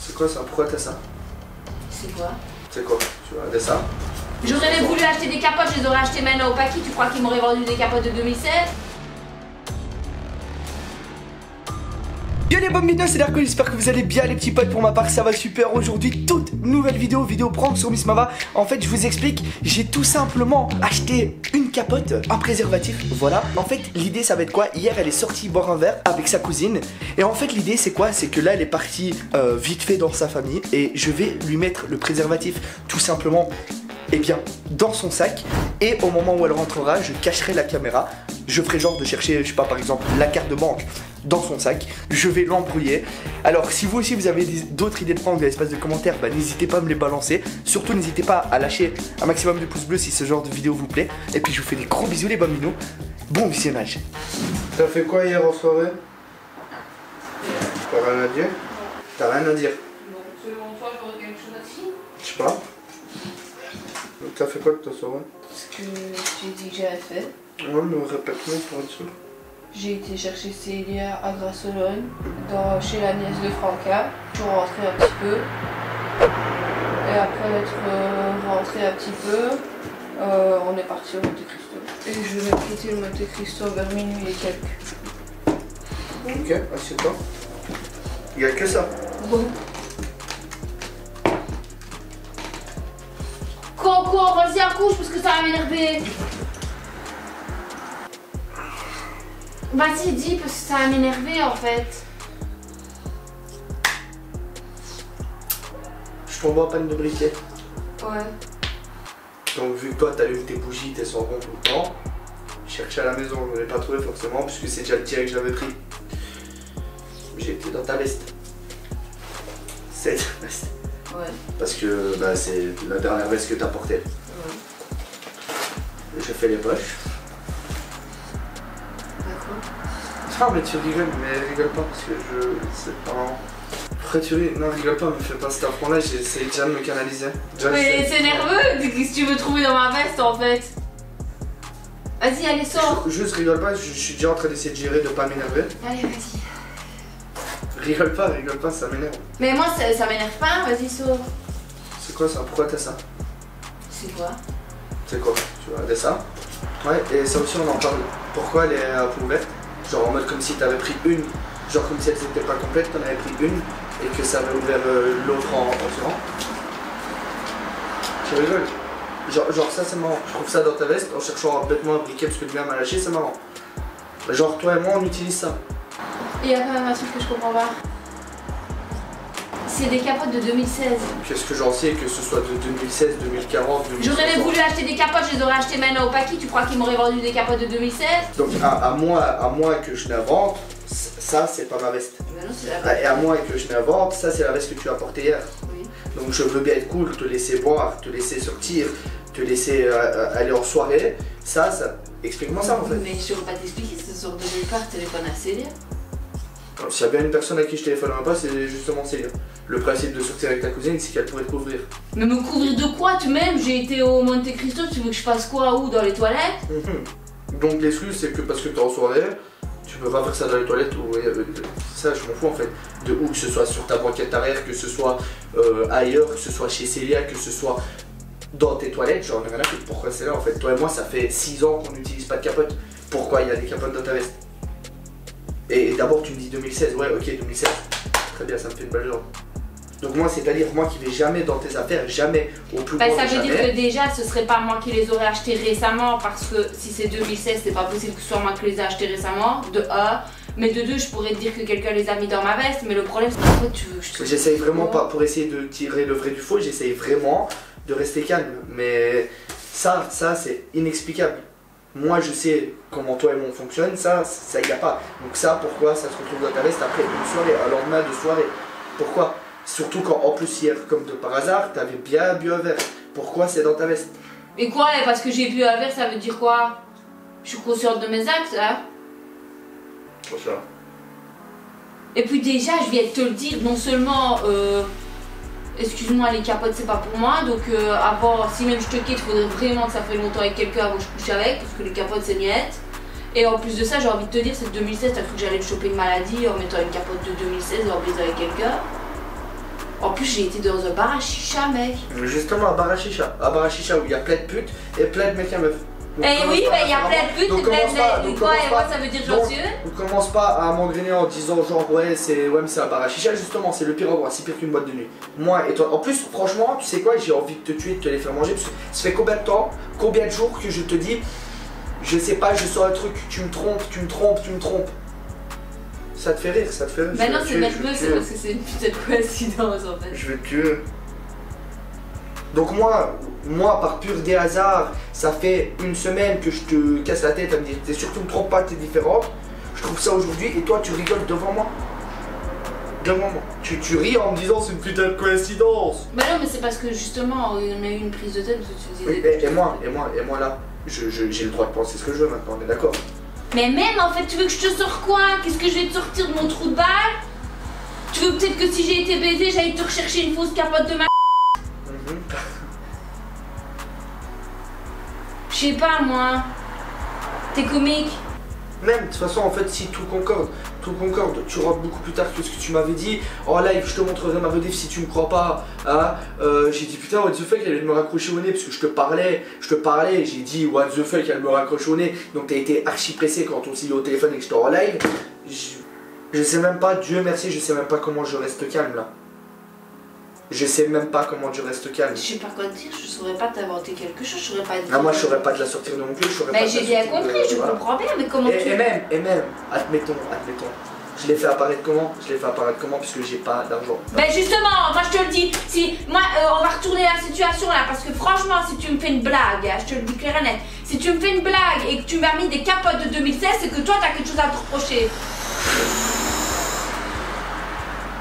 C'est quoi ça? Pourquoi t'as ça? C'est quoi? C'est quoi? Tu vas regarder ça? J'aurais voulu acheter des capotes, je les aurais achetées maintenant au paquet. Tu crois qu'ils m'auraient vendu des capotes de 2016? Yo les bons minos, c'est Darko, j'espère que vous allez bien les petits potes. Pour ma part ça va super. Aujourd'hui toute nouvelle vidéo prank sur Miss Mava. En fait je vous explique, j'ai tout simplement acheté une capote, un préservatif, voilà. En fait l'idée ça va être quoi? Hier elle est sortie boire un verre avec sa cousine. Et en fait l'idée c'est quoi? C'est que là elle est partie vite fait dans sa famille. Et je vais lui mettre le préservatif tout simplement, eh bien, dans son sac. Et au moment où elle rentrera, je cacherai la caméra. Je ferai genre de chercher, je sais pas, par exemple, la carte de banque dans son sac. Je vais l'embrouiller. Alors, si vous aussi vous avez d'autres idées de prank dans l'espace de commentaires, bah, n'hésitez pas à me les balancer. Surtout, n'hésitez pas à lâcher un maximum de pouces bleus si ce genre de vidéo vous plaît. Et puis, je vous fais des gros bisous, les bambinous. Bon visionnage. T'as fait quoi hier en soirée? T'as rien à dire? T'as rien à dire? Non, selon toi, j'aurais quelque chose à dire. Je sais pas. T'as fait quoi de ta soirée? Ce que j'ai dit que j'avais fait. Ouais, mais répète-moi pour être sûr. J'ai été chercher Célia à Grasse-Sologne, chez la nièce de Franca. Je suis rentrée un petit peu. Et après être rentrée un petit peu, on est parti au Monte Cristo. Et je vais quitter le Monte Cristo vers minuit et quelques. Ok, assieds-toi. Il n'y a que ça. Bon. Coco, vas-y accouche parce que ça va m'énerver. Vas-y, dis parce que ça va m'énerver en fait. Je tombe en panne de briquet. Ouais. Donc vu que toi t'allumes tes bougies, tes sons tout le temps, je cherchais à la maison, je ne l'ai pas trouvé forcément puisque c'est déjà le tiré que j'avais pris. J'ai été dans ta veste. Cette veste. Ouais. Parce que bah, c'est la dernière veste que t'as portée. Ouais. J'ai fait les poches. D'accord. Ah mais tu rigoles, mais rigole pas parce que je... c'est pas... Pourquoi tu ris? Non rigole pas, me fais pas cet affront là, j'ai essayé déjà de me canaliser. Déjà, Mais c'est nerveux, qu'est-ce que tu veux trouver dans ma veste en fait? Vas-y, allez, sors. Juste rigole pas, je suis déjà en train d'essayer de gérer, de pas m'énerver. Allez, vas-y. Rigole pas, ça m'énerve. Mais moi, ça m'énerve pas, vas-y, sors. C'est quoi ça? Pourquoi t'as ça? C'est quoi? C'est quoi? Tu vas regarder ça? Ouais, et ça aussi on en parle. Pourquoi elle est à peau ouverte? Genre en mode comme si t'avais pris une, genre comme si elles étaient pas complètes, t'en avais pris une et que ça avait ouvert l'autre en tirant. Tu rigoles? Genre ça c'est marrant. Je trouve ça dans ta veste en cherchant bêtement un briquet parce que tu viens m'a lâché, c'est marrant. Genre toi et moi on utilise ça. Il y a quand même un truc que je comprends pas. C'est des capotes de 2016. Qu'est-ce que j'en sais, que ce soit de 2016, 2040, 2060. J'aurais voulu acheter des capotes, je les aurais achetées maintenant au paquet. Tu crois qu'ils m'auraient vendu des capotes de 2016? Donc à moins que je n'invente, ça c'est pas ma veste. Mais non, c'est la vraie. Et à moins que je n'invente, ça c'est la veste que tu as portée hier. Oui. Donc je veux bien être cool, te laisser boire, te laisser sortir, te laisser aller en soirée. Ça, explique-moi ça en fait. Mais je ne saurais pas t'expliquer, ce sort de nulle part, téléphone à Célia. S'il y a bien une personne à qui je téléphonerai pas, c'est justement Célia. Le principe de sortir avec ta cousine, c'est qu'elle pourrait te couvrir. Mais me couvrir de quoi? Tu m'aimes? J'ai été au Monte Cristo, tu veux que je fasse quoi? Où? Dans les toilettes? Donc l'excuse, c'est que parce que t'es en soirée, tu peux pas faire ça dans les toilettes ou ça, je m'en fous en fait. De où que ce soit sur ta banquette arrière, que ce soit ailleurs, que ce soit chez Célia, que ce soit dans tes toilettes, j'en ai rien à foutre. Pourquoi c'est là en fait? Toi et moi, ça fait 6 ans qu'on n'utilise pas de capote. Pourquoi il y a des capotes dans ta veste? Et d'abord tu me dis 2016, ouais ok 2016, très bien, ça me fait une belle jambe. Donc moi c'est-à-dire moi qui vais jamais dans tes affaires, jamais au plus Bah, grand ça de veut dire jamais. que déjà ce serait pas moi qui les aurais achetés récemment parce que si c'est 2016 c'est pas possible que ce soit moi qui les ai achetés récemment, de 1. Mais de 2 je pourrais te dire que quelqu'un les a mis dans ma veste, mais le problème c'est qu'en fait tu veux que je te... J'essaye vraiment pas, pour essayer de tirer le vrai du faux, j'essaye vraiment de rester calme. Mais ça c'est inexplicable. Moi je sais comment toi et moi on fonctionne, ça y a pas. Donc ça pourquoi ça se retrouve dans ta veste après une soirée, un lendemain de soirée? Pourquoi? Surtout quand en plus hier, comme de par hasard, t'avais bien bu un verre. Pourquoi c'est dans ta veste? Et quoi? Parce que j'ai bu un verre ça veut dire quoi? Je suis consciente de mes actes hein? Pour ça. Et puis déjà je viens de te le dire, non seulement excuse-moi les capotes c'est pas pour moi, donc avant si même je te quitte, il faudrait vraiment que ça fait longtemps avec quelqu'un avant que je couche avec, parce que les capotes c'est miette. Et en plus de ça j'ai envie de te dire, c'est 2016, t'as cru que j'allais me choper une maladie en mettant une capote de 2016 et en baisant avec quelqu'un? En plus, j'ai été dans un bar à chicha, mec. Justement, à bar à chicha. À bar à chicha où il y a plein de putes et plein de mecs à meufs. Eh oui, mais il y a plein de putes et plein de mecs. Quoi, et moi, ça veut dire gentil. On commence pas à m'engrainer en disant genre ouais c'est un bar à chicha. Justement, c'est le pire endroit, c'est pire qu'une boîte de nuit. Moi et toi. En plus, franchement, tu sais quoi, j'ai envie de te tuer, de te les faire manger. Parce que ça fait combien de temps, combien de jours que je te dis, je sais pas, je sors un truc, tu me trompes. Ça te fait rire, ça te fait rire. Bah non, c'est même c'est parce que c'est une putain de coïncidence en fait. Je vais te tuer. Donc moi, par pur des hasards, ça fait une semaine que je te casse la tête à me dire t'es sûr que tu me trompes pas, t'es différente. Je trouve ça aujourd'hui et toi tu rigoles devant moi. Devant moi. Tu ris en me disant c'est une putain de coïncidence. Bah non mais c'est parce que justement on a eu une prise de tête parce que tu disais. Oui, et moi là, j'ai le droit de penser ce que je veux maintenant, on est d'accord. Mais même en fait tu veux que je te sors quoi? Qu'est-ce que je vais te sortir de mon trou de balle? Tu veux peut-être que si j'ai été baisée j'aille te rechercher une fausse capote de ma. Je sais pas moi. T'es comique. Même, de toute façon, en fait, si tout concorde, tu rentres beaucoup plus tard que ce que tu m'avais dit. En live, je te montrerai ma VDF si tu me crois pas. Hein. J'ai dit putain, what the fuck, elle vient de me raccrocher au nez parce que je te parlais, j'ai dit what the fuck, elle me raccroche au nez. Donc t'as été archi pressé quand on s'est eu au téléphone et que j'étais en live. Je sais même pas, Dieu merci, je sais même pas comment je reste calme là. Je sais même pas comment je reste calme. Je sais pas quoi te dire, je saurais pas t'inventer quelque chose, je saurais pas dire. Ah, moi je saurais pas de la sortir non plus, je saurais pas. Mais j'ai bien compris, je comprends bien, mais comment tu. Et même, admettons, je l'ai fait apparaître comment? Je l'ai fait apparaître comment puisque j'ai pas d'argent. Ben justement, moi je te le dis, si moi on va retourner la situation là, parce que franchement si tu me fais une blague, hein, je te le dis clair et net, si tu me fais une blague et que tu m'as mis des capotes de 2016, c'est que toi t'as quelque chose à te reprocher.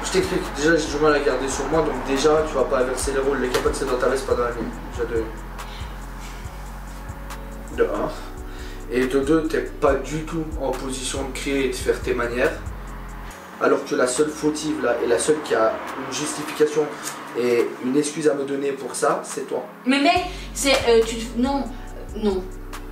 Je t'explique, déjà j'ai du mal à garder sur moi, donc déjà tu vas pas inverser les rôles, les capotes c'est dans ta veste, pas dans la mienne. Déjà de 1. Et de 2, t'es pas du tout en position de crier et de faire tes manières. Alors que la seule fautive là, et la seule qui a une justification et une excuse à me donner pour ça, c'est toi. Mais mec, c'est... non.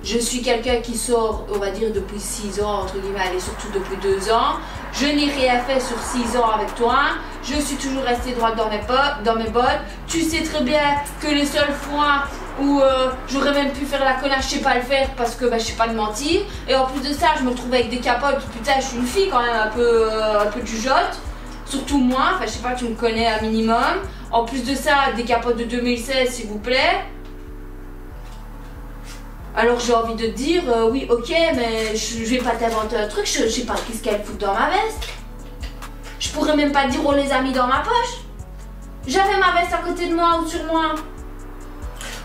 Je suis quelqu'un qui sort, on va dire, depuis 6 ans, entre guillemets, allez, surtout depuis 2 ans. Je n'ai rien fait sur 6 ans avec toi. Je suis toujours restée droite dans mes bottes. Tu sais très bien que les seules fois où j'aurais même pu faire la connasse, je sais pas le faire parce que bah, je sais pas de mentir. Et en plus de ça, je me retrouve avec des capotes. Putain, je suis une fille quand même un peu jugeote. Surtout moi, enfin je sais pas, tu me connais un minimum. En plus de ça, des capotes de 2016, s'il vous plaît. Alors j'ai envie de te dire, oui ok, mais je vais pas t'inventer un truc, je sais pas qu'est-ce qu'elle fout dans ma veste. Je pourrais même pas dire on les a mis dans ma poche. J'avais ma veste à côté de moi ou sur moi.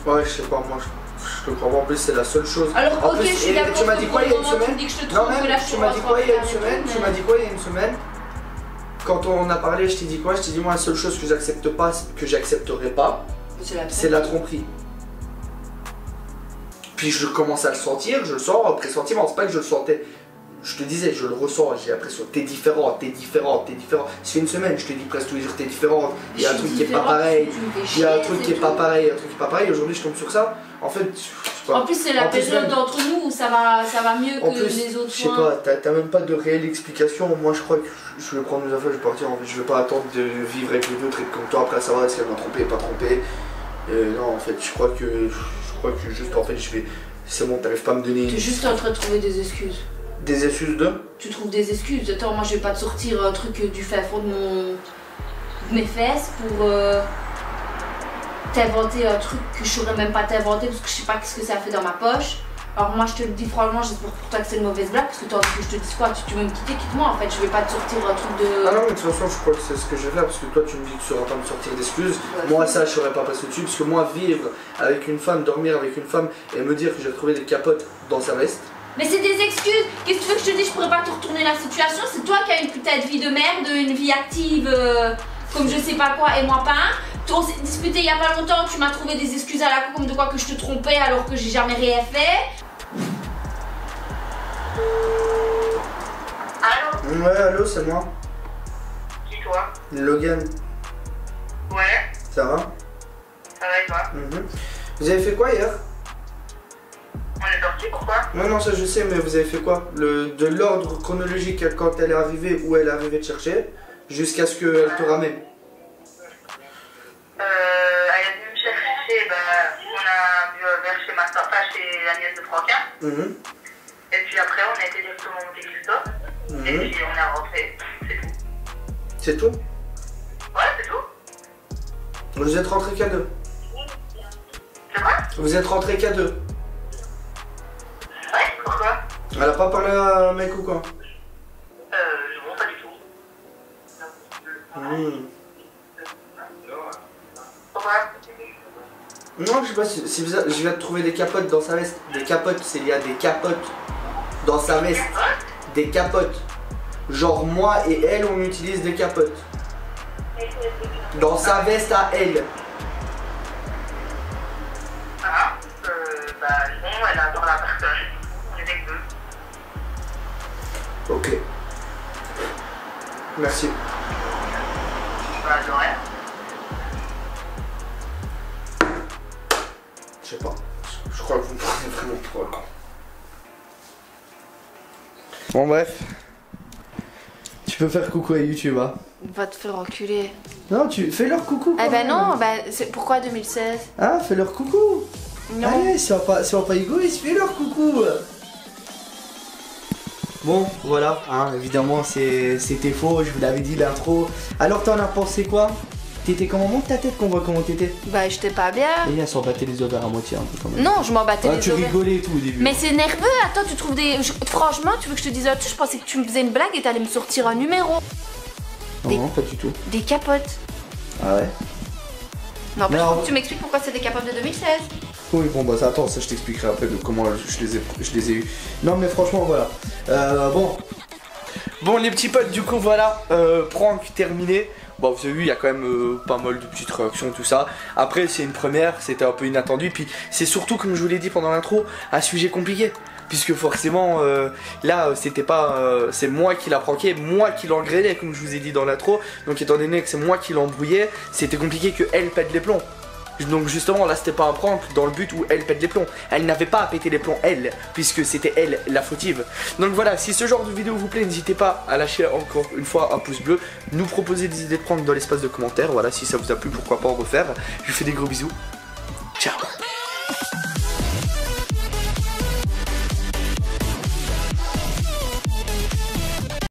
Ouais, je sais pas, moi je te crois pas, en plus c'est la seule chose. Alors en ok, plus, je suis d'accord. Tu m'as dit quoi il y a une semaine? Tu me dis que je te trompe, non, même, tu m'as dit quoi il y a une semaine? Tu m'as dit quoi il y a une semaine? Quand on a parlé, je t'ai dit quoi? Je t'ai dit moi la seule chose que j'accepte pas, que j'accepterai pas, c'est la tromperie. Puis je commence à le sentir, je le sens, pressentiment, c'est pas que je le sentais. Je te disais, je le ressens, j'ai l'impression, t'es différente. Ça fait une semaine, je te dis presque tous les jours, t'es différente. Il y a un truc qui est pas pareil. Il y a un truc qui est pas pareil, Aujourd'hui, je tombe sur ça. En fait, en plus, c'est la période d'entre nous où ça va mieux que les autres. Je sais pas, t'as même pas de réelle explication. Moi, je crois que je vais prendre mes affaires, je vais partir. En fait, je vais pas attendre de vivre avec les autres et comme toi après savoir est-ce qu'elle m'a trompé, pas trompé. Non, en fait, je crois que juste en fait, c'est bon, t'arrives pas à me donner. Tu es juste en train de trouver des excuses. Des excuses de? Tu trouves des excuses. Attends, moi je vais pas te sortir un truc du fin fond de mes fesses pour t'inventer un truc que je saurais même pas t'inventer parce que je sais pas ce que ça fait dans ma poche. Alors moi je te le dis franchement, j'espère pour toi que c'est une mauvaise blague parce que toi que je te dis quoi, tu veux me quitter, quitte-moi en fait, je vais pas te sortir un truc de... Ah non mais de toute façon je crois que c'est ce que je vais faire parce que toi tu me dis que tu sauras pas me sortir d'excuses. Ouais, moi ça je saurais pas passer dessus parce que moi vivre avec une femme, dormir avec une femme et me dire que j'ai retrouvé des capotes dans sa veste. Mais c'est des excuses. Qu'est-ce que tu veux que je te dise? Je pourrais pas te retourner la situation. C'est toi qui as une putain de vie de merde, une vie active comme je sais pas quoi et moi pas. On s'est disputé il y a pas longtemps, tu m'as trouvé des excuses à la con comme de quoi que je te trompais alors que j'ai jamais rien fait. Allô? Ouais, allô, c'est moi. Qui toi? Logan. Ouais. Ça va? Ça va et toi? Vous avez fait quoi hier? On est sortis, pourquoi? Non, ça je sais, mais vous avez fait quoi? De l'ordre chronologique quand elle est arrivée, où elle est arrivée te chercher, jusqu'à ce qu'elle te ramène. nièce de Franquin. Et puis après, on a été directement au Monte Cristo. Et puis on est rentré. C'est tout. C'est tout? Ouais, c'est tout. Vous êtes rentrés qu'à deux? C'est quoi? Vous êtes rentrés qu'à deux? Ouais, pourquoi? Elle a pas parlé à un mec ou quoi? Non, pas du tout. Pourquoi? Non, je sais pas si vous je viens de trouver des capotes dans sa veste. Des capotes, c'est il y a des capotes dans sa veste. Des capotes. Genre moi et elle, on utilise des capotes. Dans sa veste à elle. Ah, bah non, elle a parlé à personne. On était que deux. Ok. Merci. Bah de rien. Je sais pas. Je crois que vous me prenez vraiment pour un con. Bon bref. Tu peux faire coucou à YouTube, hein. Va te faire enculer. Non, tu fais leur coucou. Eh quand ben même. non, pourquoi 2016? Ah, fais leur coucou. Non. Allez, sois pas égoïste, fais leur coucou. Bon, voilà, hein, évidemment c'était faux, je vous l'avais dit l'intro. Alors t'en as pensé quoi? T'étais comment? Monte ta tête qu'on voit comment t'étais. Bah j'étais pas bien. Et elle s'en battait les ovaires à moitié un peu quand même. Non, je m'en battais les Tu ovaires. rigolais et tout au début. Mais c'est nerveux, attends, tu trouves des... Franchement, tu veux que je te dise un truc? Je pensais que tu me faisais une blague et t'allais me sortir un numéro. Non, pas du tout. Des capotes. Ah ouais? Non, Mais par alors- contre, tu m'expliques pourquoi c'est des capotes de 2016. Oui, bon bah ça, attends, ça je t'expliquerai après de comment je les ai eu. Non mais franchement voilà. Bon les petits potes, du coup voilà, prank terminé. Bon vous avez vu, il y a quand même pas mal de petites réactions, tout ça. Après c'est une première, c'était un peu inattendu. Puis c'est surtout, comme je vous l'ai dit pendant l'intro, un sujet compliqué. Puisque forcément, là c'était pas... c'est moi qui l'a pranké, moi qui l'engrainais comme je vous ai dit dans l'intro. Donc étant donné que c'est moi qui l'embrouillais, c'était compliqué que elle pète les plombs. Donc justement là c'était pas un prank dans le but où elle pète les plombs. Elle n'avait pas à péter les plombs elle, puisque c'était elle la fautive. Donc voilà, si ce genre de vidéo vous plaît, n'hésitez pas à lâcher encore une fois un pouce bleu, nous proposer des idées de prank dans l'espace de commentaires. Voilà, si ça vous a plu, pourquoi pas en refaire. Je vous fais des gros bisous